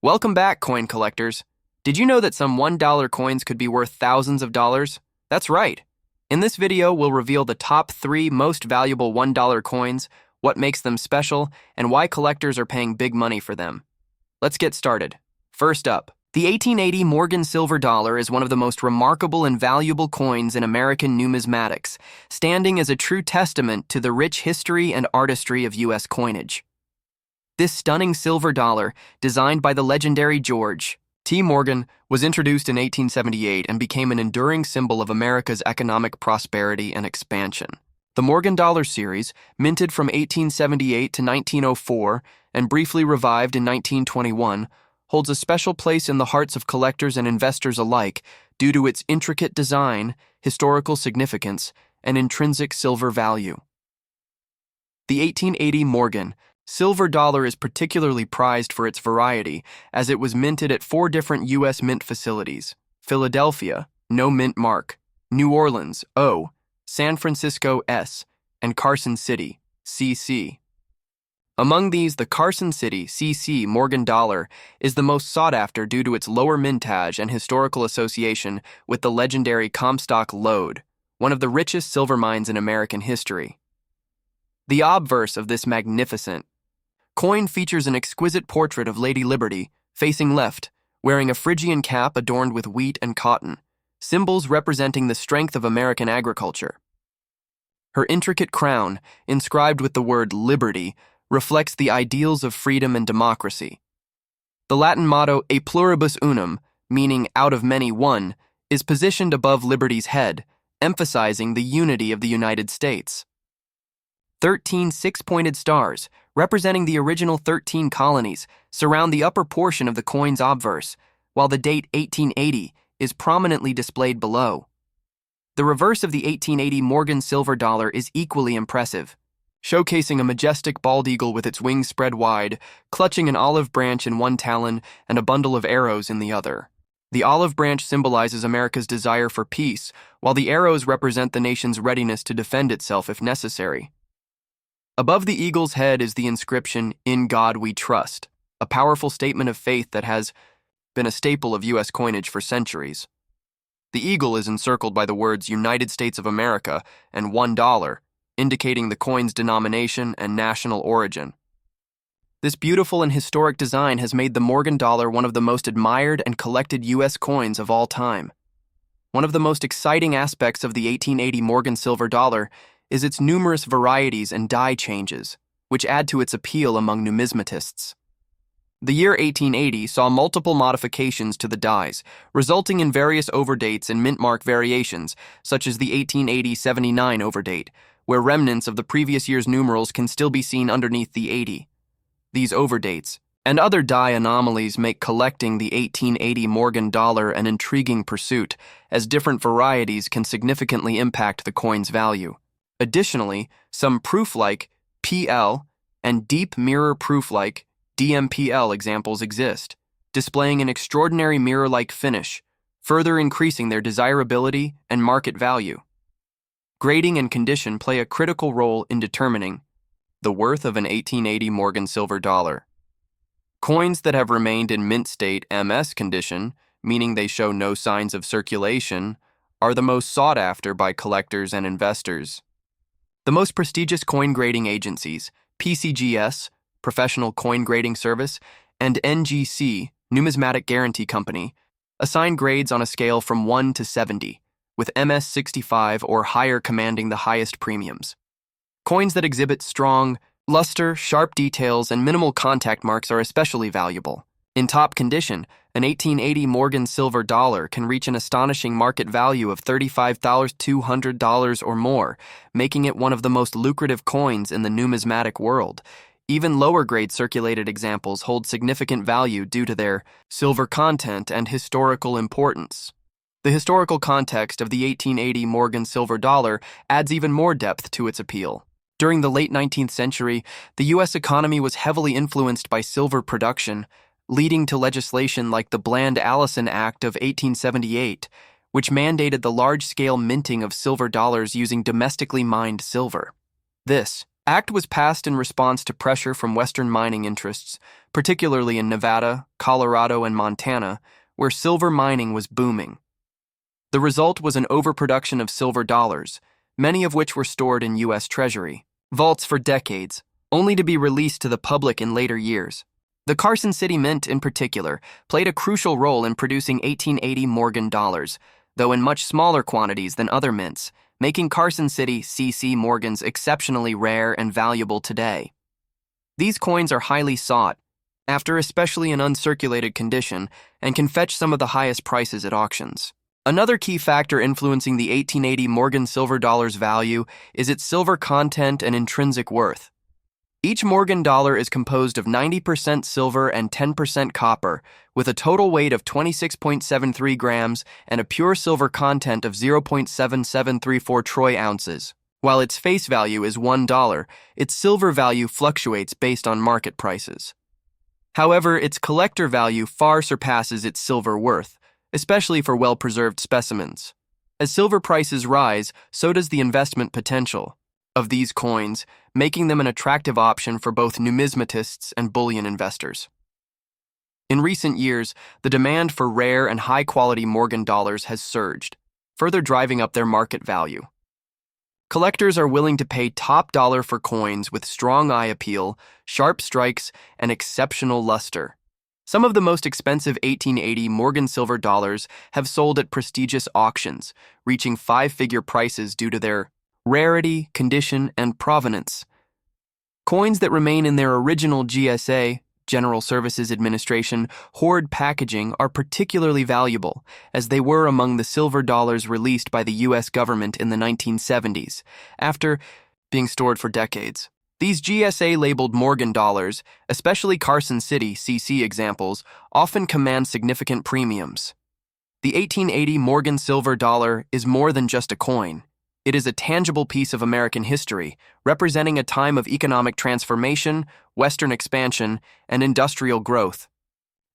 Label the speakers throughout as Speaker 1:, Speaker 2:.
Speaker 1: Welcome back, coin collectors. Did you know that some $1 coins could be worth thousands of dollars? That's right. In this video, we'll reveal the top 3 most valuable $1 coins, what makes them special, and why collectors are paying big money for them. Let's get started. First up, the 1880 Morgan silver dollar is one of the most remarkable and valuable coins in American numismatics, standing as a true testament to the rich history and artistry of U.S. coinage. This stunning silver dollar, designed by the legendary George T. Morgan, was introduced in 1878 and became an enduring symbol of America's economic prosperity and expansion. The Morgan Dollar series, minted from 1878 to 1904 and briefly revived in 1921, holds a special place in the hearts of collectors and investors alike due to its intricate design, historical significance, and intrinsic silver value. The 1880 Morgan silver dollar is particularly prized for its variety, as it was minted at 4 different U.S. mint facilities: Philadelphia, no mint mark; New Orleans, O; San Francisco, S; and Carson City, CC. Among these, the Carson City, CC Morgan dollar is the most sought after due to its lower mintage and historical association with the legendary Comstock Lode, one of the richest silver mines in American history. The obverse of this magnificent coin features an exquisite portrait of Lady Liberty, facing left, wearing a Phrygian cap adorned with wheat and cotton, symbols representing the strength of American agriculture. Her intricate crown, inscribed with the word liberty, reflects the ideals of freedom and democracy. The Latin motto E pluribus unum, meaning out of many one, is positioned above Liberty's head, emphasizing the unity of the United States. 13 six-pointed stars, representing the original 13 colonies, surround the upper portion of the coin's obverse, while the date 1880 is prominently displayed below. The reverse of the 1880 Morgan silver dollar is equally impressive, showcasing a majestic bald eagle with its wings spread wide, clutching an olive branch in one talon and a bundle of arrows in the other. The olive branch symbolizes America's desire for peace, while the arrows represent the nation's readiness to defend itself if necessary. Above the eagle's head is the inscription, "In God We Trust," a powerful statement of faith that has been a staple of U.S. coinage for centuries. The eagle is encircled by the words United States of America and $1, indicating the coin's denomination and national origin. This beautiful and historic design has made the Morgan dollar one of the most admired and collected U.S. coins of all time. One of the most exciting aspects of the 1880 Morgan silver dollar is its numerous varieties and die changes, which add to its appeal among numismatists. The year 1880 saw multiple modifications to the dies, resulting in various overdates and mint mark variations, such as the 1880-79 overdate, where remnants of the previous year's numerals can still be seen underneath the 80. These overdates and other die anomalies make collecting the 1880 Morgan dollar an intriguing pursuit, as different varieties can significantly impact the coin's value. Additionally, some proof-like PL and deep mirror proof-like DMPL examples exist, displaying an extraordinary mirror-like finish, further increasing their desirability and market value. Grading and condition play a critical role in determining the worth of an 1880 Morgan silver dollar. Coins that have remained in mint state MS condition, meaning they show no signs of circulation, are the most sought after by collectors and investors. The most prestigious coin grading agencies, PCGS, Professional Coin Grading Service, and NGC, Numismatic Guarantee Company, assign grades on a scale from 1 to 70, with MS 65 or higher commanding the highest premiums. Coins that exhibit strong luster, sharp details, and minimal contact marks are especially valuable. In top condition, an 1880 Morgan silver dollar can reach an astonishing market value of $35,200 or more, making it one of the most lucrative coins in the numismatic world. Even lower-grade circulated examples hold significant value due to their silver content and historical importance. The historical context of the 1880 Morgan silver dollar adds even more depth to its appeal. During the late 19th century, the U.S. economy was heavily influenced by silver production, leading to legislation like the Bland-Allison Act of 1878, which mandated the large-scale minting of silver dollars using domestically mined silver. This, Act was passed in response to pressure from Western mining interests, particularly in Nevada, Colorado, and Montana, where silver mining was booming. The result was an overproduction of silver dollars, many of which were stored in U.S. Treasury vaults for decades, only to be released to the public in later years. The Carson City Mint, in particular, played a crucial role in producing 1880 Morgan dollars, though in much smaller quantities than other mints, making Carson City CC Morgans exceptionally rare and valuable today. These coins are highly sought, after especially in uncirculated condition, and can fetch some of the highest prices at auctions. Another key factor influencing the 1880 Morgan silver dollar's value is its silver content and intrinsic worth. Each Morgan dollar is composed of 90% silver and 10% copper, with a total weight of 26.73 grams and a pure silver content of 0.7734 troy ounces. While its face value is $1, its silver value fluctuates based on market prices. However, its collector value far surpasses its silver worth, especially for well-preserved specimens. As silver prices rise, so does the investment potential of these coins, making them an attractive option for both numismatists and bullion investors. In recent years, the demand for rare and high-quality Morgan dollars has surged, further driving up their market value. Collectors are willing to pay top dollar for coins with strong eye appeal, sharp strikes, and exceptional luster. Some of the most expensive 1880 Morgan silver dollars have sold at prestigious auctions, reaching five-figure prices due to their rarity, condition, and provenance. Coins that remain in their original GSA, General Services Administration, hoard packaging are particularly valuable, as they were among the silver dollars released by the U.S. government in the 1970s, after being stored for decades. These GSA-labeled Morgan dollars, especially Carson City CC examples, often command significant premiums. The 1880 Morgan silver dollar is more than just a coin. It is a tangible piece of American history, representing a time of economic transformation, Western expansion, and industrial growth.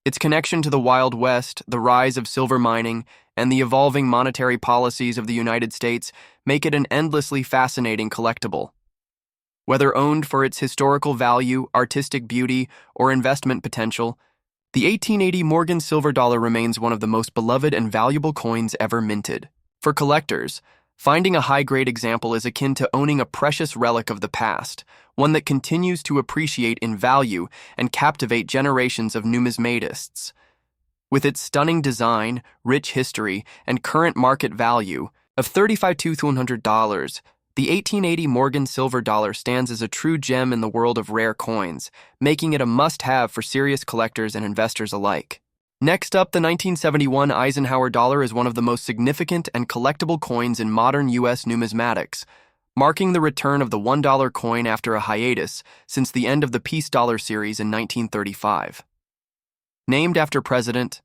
Speaker 1: Its connection to the Wild West, the rise of silver mining, and the evolving monetary policies of the United States make it an endlessly fascinating collectible. Whether owned for its historical value, artistic beauty, or investment potential, the 1880 Morgan silver dollar remains one of the most beloved and valuable coins ever minted. For collectors, finding a high-grade example is akin to owning a precious relic of the past, one that continues to appreciate in value and captivate generations of numismatists. With its stunning design, rich history, and current market value of $35,200, the 1880 Morgan silver dollar stands as a true gem in the world of rare coins, making it a must-have for serious collectors and investors alike. Next up, the 1971 Eisenhower dollar is one of the most significant and collectible coins in modern U.S. numismatics, marking the return of the $1 coin after a hiatus since the end of the Peace Dollar series in 1935. Named after President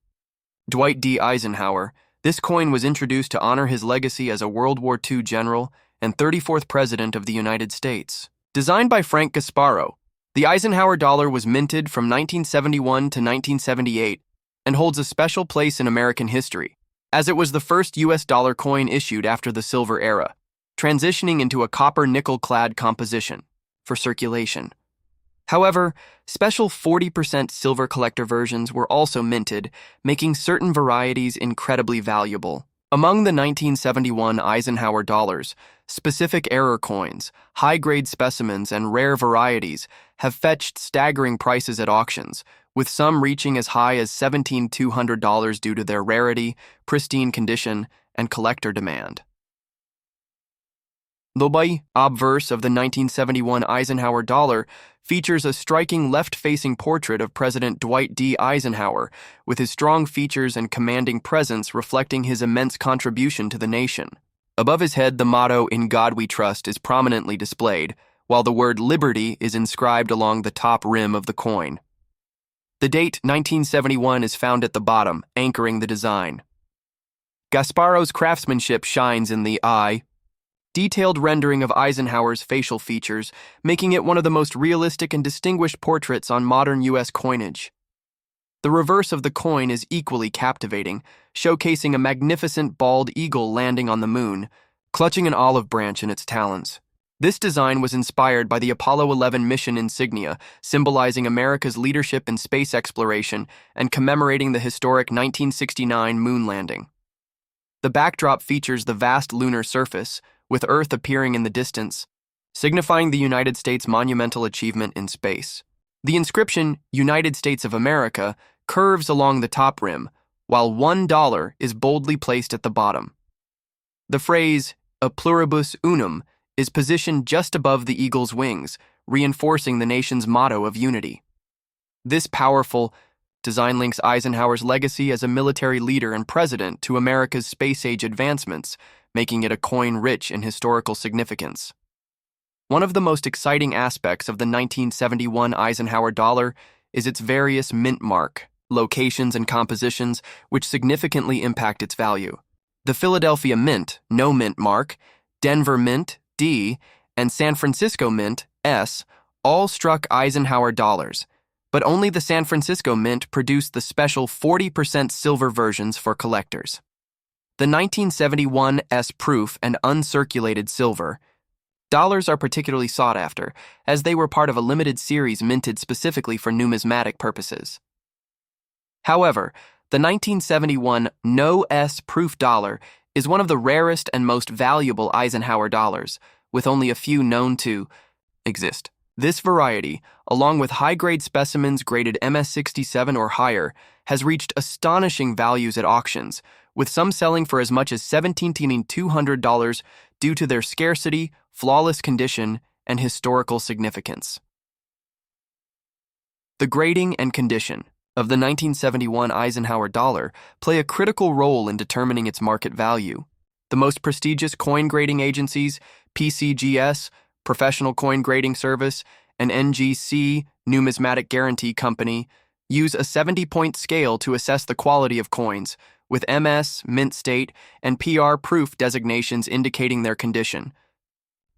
Speaker 1: Dwight D. Eisenhower, this coin was introduced to honor his legacy as a World War II general and 34th President of the United States. Designed by Frank Gasparo, the Eisenhower dollar was minted from 1971 to 1978 and holds a special place in American history, as it was the first U.S. dollar coin issued after the silver era, transitioning into a copper-nickel-clad composition for circulation. However, special 40% silver collector versions were also minted, making certain varieties incredibly valuable. Among the 1971 Eisenhower dollars, specific error coins, high-grade specimens, and rare varieties have fetched staggering prices at auctions, with some reaching as high as $17,200 due to their rarity, pristine condition, and collector demand. The obverse of the 1971 Eisenhower dollar features a striking left-facing portrait of President Dwight D. Eisenhower, with his strong features and commanding presence reflecting his immense contribution to the nation. Above his head, the motto, "In God We Trust," is prominently displayed, while the word "Liberty" is inscribed along the top rim of the coin. The date 1971 is found at the bottom, anchoring the design. Gasparo's craftsmanship shines in the detailed rendering of Eisenhower's facial features, making it one of the most realistic and distinguished portraits on modern U.S. coinage. The reverse of the coin is equally captivating, showcasing a magnificent bald eagle landing on the moon, clutching an olive branch in its talons. This design was inspired by the Apollo 11 mission insignia, symbolizing America's leadership in space exploration and commemorating the historic 1969 moon landing. The backdrop features the vast lunar surface, with Earth appearing in the distance, signifying the United States' monumental achievement in space. The inscription, United States of America, curves along the top rim, while $1 is boldly placed at the bottom. The phrase, a pluribus unum, is positioned just above the eagle's wings, reinforcing the nation's motto of unity. This powerful design links Eisenhower's legacy as a military leader and president to America's space-age advancements, making it a coin rich in historical significance. One of the most exciting aspects of the 1971 Eisenhower dollar is its various mint mark, locations, and compositions, which significantly impact its value. The Philadelphia Mint, no mint mark, Denver Mint, D, and San Francisco Mint, S, all struck Eisenhower dollars, but only the San Francisco Mint produced the special 40% silver versions for collectors. The 1971 S proof and uncirculated silver dollars are particularly sought after, as they were part of a limited series minted specifically for numismatic purposes. However, the 1971 No S proof dollar is one of the rarest and most valuable Eisenhower dollars, with only a few known to exist. This variety, along with high-grade specimens graded MS-67 or higher, has reached astonishing values at auctions, with some selling for as much as $17,200 due to their scarcity, flawless condition, and historical significance. The grading and condition of the 1971 Eisenhower dollar play a critical role in determining its market value. The most prestigious coin grading agencies, PCGS, Professional Coin Grading Service, and NGC, Numismatic Guarantee Company, use a 70-point scale to assess the quality of coins, with MS, mint state, and PR proof designations indicating their condition.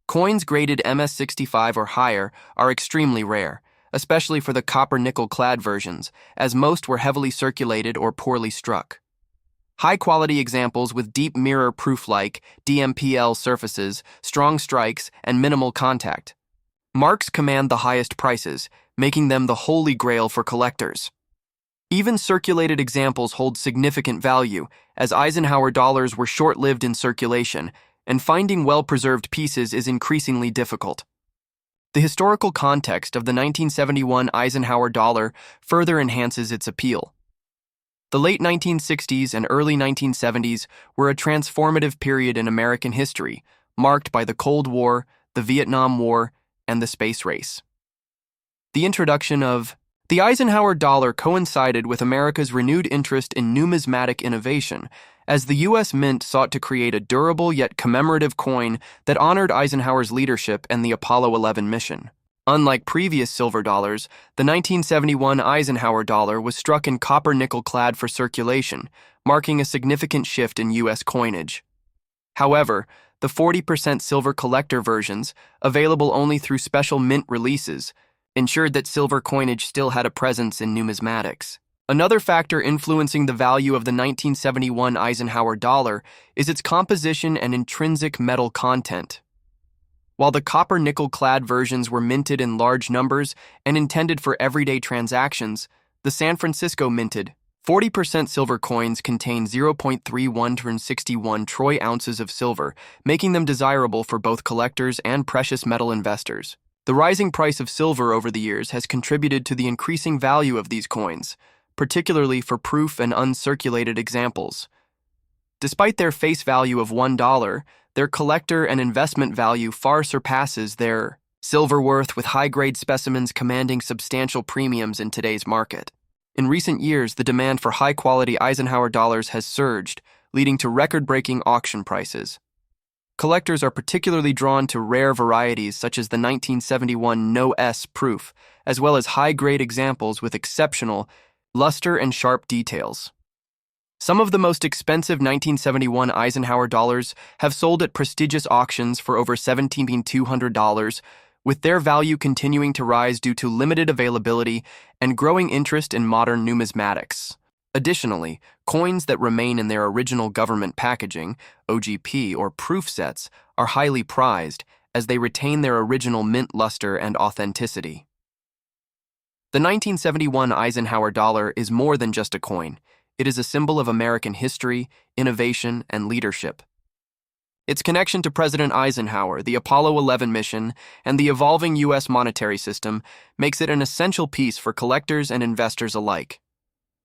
Speaker 1: Coins graded MS-65 or higher are extremely rare, especially for the copper-nickel clad versions, as most were heavily circulated or poorly struck. High-quality examples with deep mirror proof-like DMPL surfaces, strong strikes, and minimal contact. Marks command the highest prices, making them the holy grail for collectors. Even circulated examples hold significant value, as Eisenhower dollars were short-lived in circulation, and finding well-preserved pieces is increasingly difficult. The historical context of the 1971 Eisenhower dollar further enhances its appeal. The late 1960s and early 1970s were a transformative period in American history, marked by the Cold War, the Vietnam War, and the space race. The introduction of the Eisenhower dollar coincided with America's renewed interest in numismatic innovation, as the U.S. Mint sought to create a durable yet commemorative coin that honored Eisenhower's leadership and the Apollo 11 mission. Unlike previous silver dollars, the 1971 Eisenhower dollar was struck in copper-nickel clad for circulation, marking a significant shift in U.S. coinage. However, the 40% silver collector versions, available only through special mint releases, ensured that silver coinage still had a presence in numismatics. Another factor influencing the value of the 1971 Eisenhower dollar is its composition and intrinsic metal content. While the copper-nickel clad versions were minted in large numbers and intended for everyday transactions, the San Francisco minted 40% silver coins contain 0.3161 troy ounces of silver, making them desirable for both collectors and precious metal investors. The rising price of silver over the years has contributed to the increasing value of these coins, particularly for proof and uncirculated examples. Despite their face value of $1, their collector and investment value far surpasses their silver worth, with high-grade specimens commanding substantial premiums in today's market. In recent years, the demand for high-quality Eisenhower dollars has surged, leading to record-breaking auction prices. Collectors are particularly drawn to rare varieties such as the 1971 No S proof, as well as high-grade examples with exceptional luster and sharp details. Some of the most expensive 1971 Eisenhower dollars have sold at prestigious auctions for over $17,200, with their value continuing to rise due to limited availability and growing interest in modern numismatics. Additionally, coins that remain in their original government packaging, OGP or proof sets, are highly prized, as they retain their original mint luster and authenticity. The 1971 Eisenhower dollar is more than just a coin. It is a symbol of American history, innovation, and leadership. Its connection to President Eisenhower, the Apollo 11 mission, and the evolving U.S. monetary system makes it an essential piece for collectors and investors alike.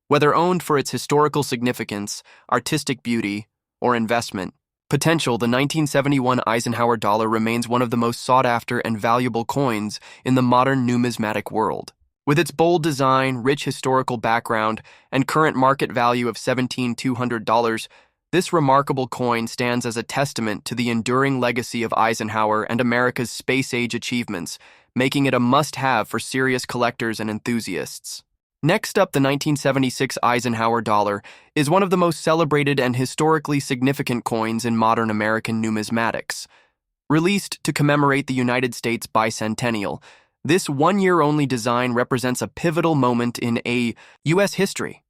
Speaker 1: Whether owned for its historical significance, artistic beauty, or investment potential, the 1971 Eisenhower dollar remains one of the most sought-after and valuable coins in the modern numismatic world. With its bold design, rich historical background, and current market value of $17,200, this remarkable coin stands as a testament to the enduring legacy of Eisenhower and America's space-age achievements, making it a must-have for serious collectors and enthusiasts. Next up, the 1976 Eisenhower dollar is one of the most celebrated and historically significant coins in modern American numismatics. Released to commemorate the United States bicentennial, this one-year-only design represents a pivotal moment in U.S. history.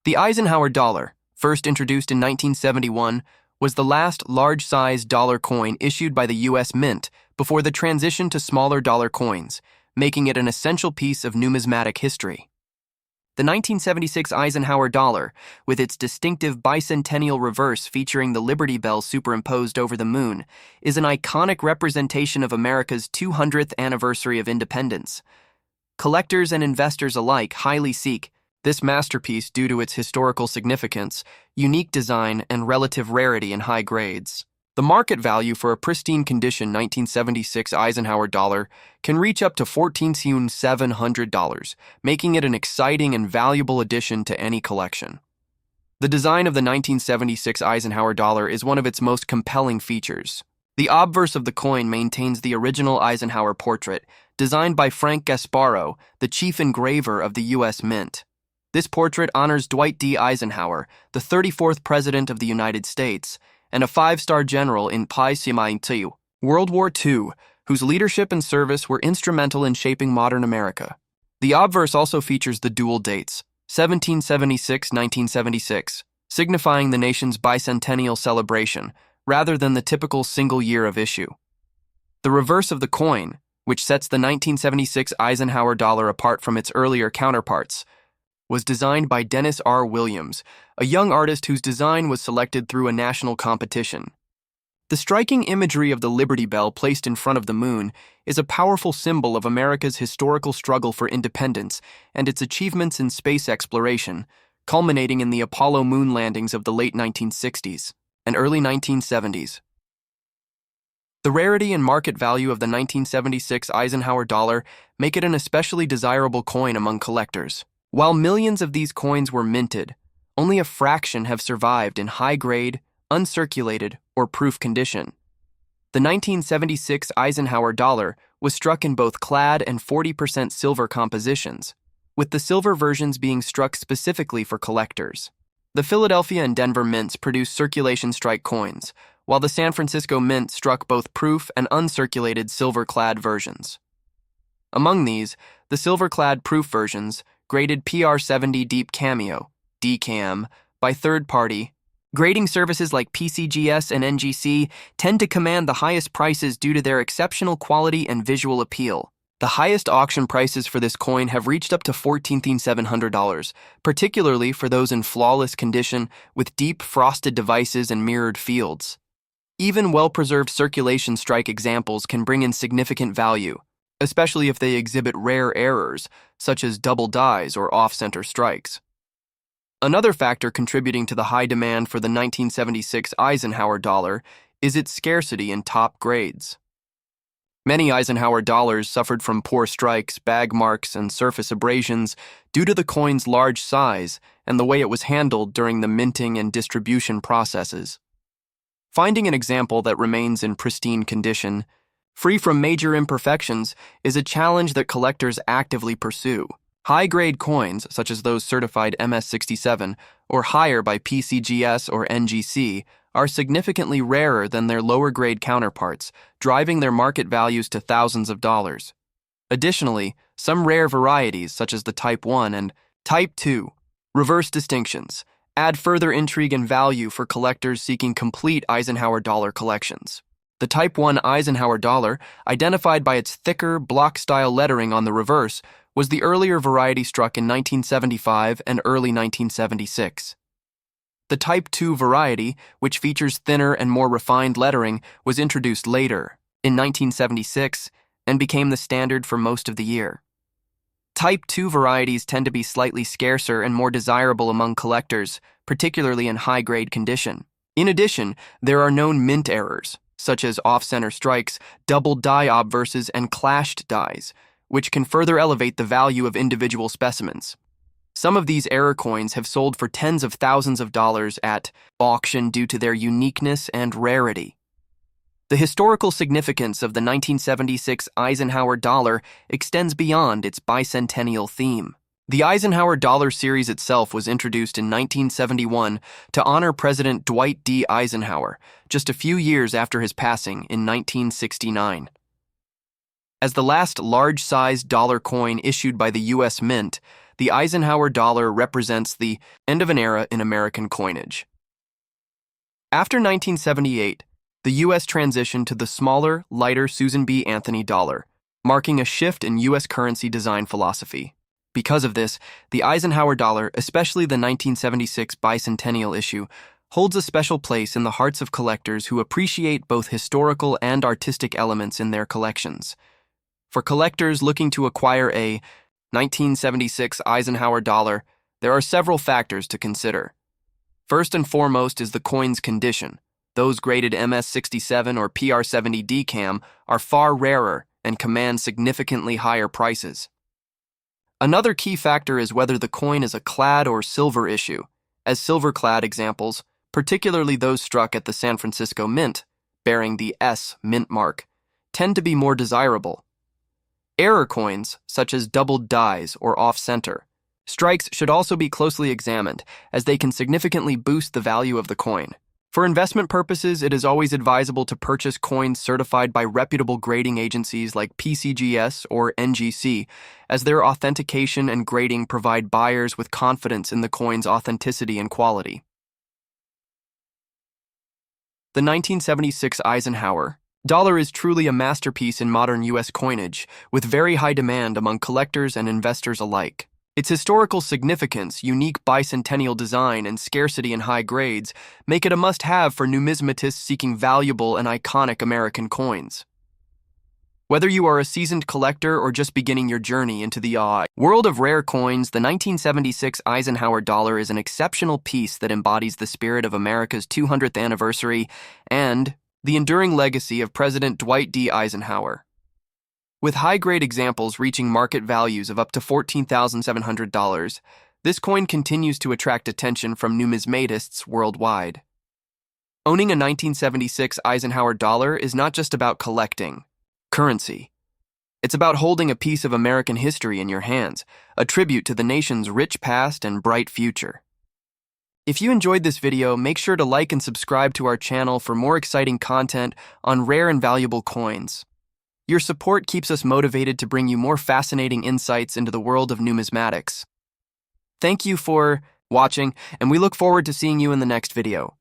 Speaker 1: The Eisenhower dollar, first introduced in 1971, was the last large-sized dollar coin issued by the U.S. Mint before the transition to smaller dollar coins, making it an essential piece of numismatic history. The 1976 Eisenhower dollar, with its distinctive bicentennial reverse featuring the Liberty Bell superimposed over the moon, is an iconic representation of America's 200th anniversary of independence. Collectors and investors alike highly seek this masterpiece due to its historical significance, unique design, and relative rarity in high grades. The market value for a pristine condition 1976 Eisenhower dollar can reach up to $14,700, making it an exciting and valuable addition to any collection. The design of the 1976 Eisenhower dollar is one of its most compelling features. The obverse of the coin maintains the original Eisenhower portrait, designed by Frank Gasparro, the chief engraver of the U.S. Mint. This portrait honors Dwight D. Eisenhower, the 34th President of the United States, and a five-star general in World War II, whose leadership and service were instrumental in shaping modern America. The obverse also features the dual dates, 1776-1976, signifying the nation's bicentennial celebration, rather than the typical single year of issue. The reverse of the coin, which sets the 1976 Eisenhower dollar apart from its earlier counterparts, was designed by Dennis R. Williams, a young artist whose design was selected through a national competition. The striking imagery of the Liberty Bell placed in front of the moon is a powerful symbol of America's historical struggle for independence and its achievements in space exploration, culminating in the Apollo moon landings of the late 1960s and early 1970s. The rarity and market value of the 1976 Eisenhower dollar make it an especially desirable coin among collectors. While millions of these coins were minted, only a fraction have survived in high-grade, uncirculated, or proof condition. The 1976 Eisenhower dollar was struck in both clad and 40% silver compositions, with the silver versions being struck specifically for collectors. The Philadelphia and Denver mints produced circulation strike coins, while the San Francisco Mint struck both proof and uncirculated silver-clad versions. Among these, the silver-clad proof versions, graded PR70 Deep Cameo, DCAM, by third-party grading services like PCGS and NGC tend to command the highest prices due to their exceptional quality and visual appeal. The highest auction prices for this coin have reached up to $14,700, particularly for those in flawless condition with deep frosted devices and mirrored fields. Even well-preserved circulation strike examples can bring in significant value, especially if they exhibit rare errors, such as double dies or off-center strikes. Another factor contributing to the high demand for the 1976 Eisenhower dollar is its scarcity in top grades. Many Eisenhower dollars suffered from poor strikes, bag marks, and surface abrasions due to the coin's large size and the way it was handled during the minting and distribution processes. Finding an example that remains in pristine condition, free from major imperfections, is a challenge that collectors actively pursue. High-grade coins, such as those certified MS67 or higher by PCGS or NGC, are significantly rarer than their lower-grade counterparts, driving their market values to thousands of dollars. Additionally, some rare varieties, such as the Type 1 and Type 2 reverse distinctions, add further intrigue and value for collectors seeking complete Eisenhower dollar collections. The Type 1 Eisenhower dollar, identified by its thicker, block-style lettering on the reverse, was the earlier variety struck in 1975 and early 1976. The Type 2 variety, which features thinner and more refined lettering, was introduced later, in 1976, and became the standard for most of the year. Type 2 varieties tend to be slightly scarcer and more desirable among collectors, particularly in high-grade condition. In addition, there are known mint errors, such as off-center strikes, double die obverses, and clashed dies, which can further elevate the value of individual specimens. Some of these error coins have sold for tens of thousands of dollars at auction due to their uniqueness and rarity. The historical significance of the 1976 Eisenhower dollar extends beyond its bicentennial theme. The Eisenhower dollar series itself was introduced in 1971 to honor President Dwight D. Eisenhower, just a few years after his passing in 1969. As the last large-sized dollar coin issued by the U.S. Mint, the Eisenhower dollar represents the end of an era in American coinage. After 1978, the U.S. transitioned to the smaller, lighter Susan B. Anthony dollar, marking a shift in U.S. currency design philosophy. Because of this, the Eisenhower dollar, especially the 1976 bicentennial issue, holds a special place in the hearts of collectors who appreciate both historical and artistic elements in their collections. For collectors looking to acquire a 1976 Eisenhower dollar, there are several factors to consider. First and foremost is the coin's condition. Those graded MS67 or PR70 DCAM are far rarer and command significantly higher prices. Another key factor is whether the coin is a clad or silver issue, as silver-clad examples, particularly those struck at the San Francisco Mint, bearing the S mint mark, tend to be more desirable. Error coins, such as doubled dies or off-center, strikes should also be closely examined, as they can significantly boost the value of the coin. For investment purposes, it is always advisable to purchase coins certified by reputable grading agencies like PCGS or NGC, as their authentication and grading provide buyers with confidence in the coin's authenticity and quality. The 1976 Eisenhower dollar is truly a masterpiece in modern U.S. coinage, with very high demand among collectors and investors alike. Its historical significance, unique bicentennial design, and scarcity in high grades make it a must-have for numismatists seeking valuable and iconic American coins. Whether you are a seasoned collector or just beginning your journey into the world of rare coins, the 1976 Eisenhower dollar is an exceptional piece that embodies the spirit of America's 200th anniversary and the enduring legacy of President Dwight D. Eisenhower. With high-grade examples reaching market values of up to $14,700, this coin continues to attract attention from numismatists worldwide. Owning a 1976 Eisenhower dollar is not just about collecting currency. It's about holding a piece of American history in your hands, a tribute to the nation's rich past and bright future. If you enjoyed this video, make sure to like and subscribe to our channel for more exciting content on rare and valuable coins. Your support keeps us motivated to bring you more fascinating insights into the world of numismatics. Thank you for watching, and we look forward to seeing you in the next video.